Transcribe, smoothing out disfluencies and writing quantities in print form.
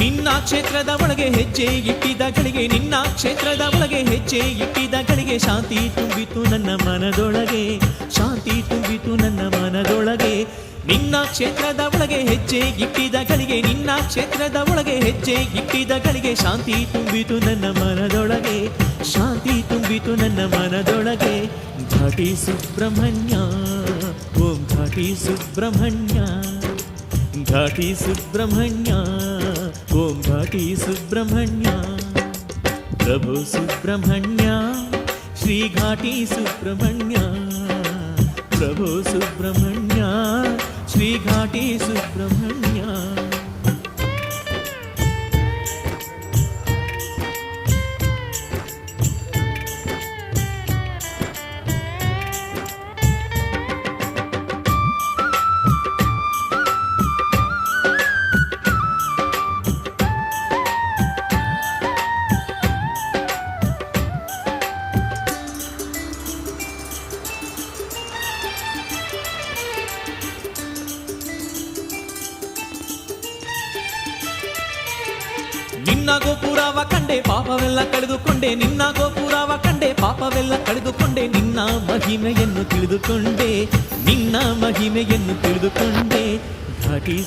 ನಿನ್ನ ಕ್ಷೇತ್ರದ ಒಳಗೆ ಹೆಜ್ಜೆ ಇಟ್ಟಿದ ಗಳಿಗೆ, ನಿನ್ನ ಕ್ಷೇತ್ರದ ಒಳಗೆ ಹೆಜ್ಜೆ ಇಟ್ಟಿದ ಗಳಿಗೆ ಶಾಂತಿ ತುಂಬಿತು ನನ್ನ ಮನದೊಳಗೆ, ಶಾಂತಿ ತುಂಬಿತು ನನ್ನ ಮನದೊಳಗೆ. ನಿನ್ನ ಕ್ಷೇತ್ರದ ಒಳಗೆ ಹೆಜ್ಜೆ ಇಟ್ಟಿದ ಗಳಿಗೆ, ನಿನ್ನ ಕ್ಷೇತ್ರದ ಒಳಗೆ ಹೆಜ್ಜೆ ಇಟ್ಟಿದ ಗಳಿಗೆ ಶಾಂತಿ ತುಂಬಿತು ನನ್ನ ಮನದೊಳಗೆ, ಶಾಂತಿ ತುಂಬಿತು ನನ್ನ ಮನದೊಳಗೆ. ಘಾಟಿ ಸುಬ್ರಹ್ಮಣ್ಯ ಓಂ ಘಾಟಿ ಸುಬ್ರಹ್ಮಣ್ಯ, ಘಾಟಿ ಸುಬ್ರಹ್ಮಣ್ಯ ಓಂ ಘಾಟಿ ಸುಬ್ರಹ್ಮಣ್ಯ. ಪ್ರಭು ಸುಬ್ರಹ್ಮಣ್ಯ ಶ್ರೀ ಘಾಟಿ ಸುಬ್ರಹ್ಮಣ್ಯ, ಪ್ರಭು ಸುಬ್ರಹ್ಮಣ್ಯ ಶ್ರೀ ಘಾಟಿ ಸುಬ್ರಹ್ಮಣ್ಯ. ನಿನ್ನ ಗೋಪುರವ ಕಂಡೆ ಪಾಪವೆಲ್ಲ ಕಳೆದುಕೊಂಡೆ, ನಿನ್ನ ಗೋಪುರವ ಕಂಡೆ ಪಾಪವೆಲ್ಲ ಕಳೆದುಕೊಂಡೆ. ನಿನ್ನ ಮಹಿಮೆಯನ್ನು ತಿಳಿದುಕೊಂಡೆ, ನಿನ್ನ ಮಹಿಮೆಯನ್ನು ತಿಳಿದುಕೊಂಡೆ. ಘಾಟಿ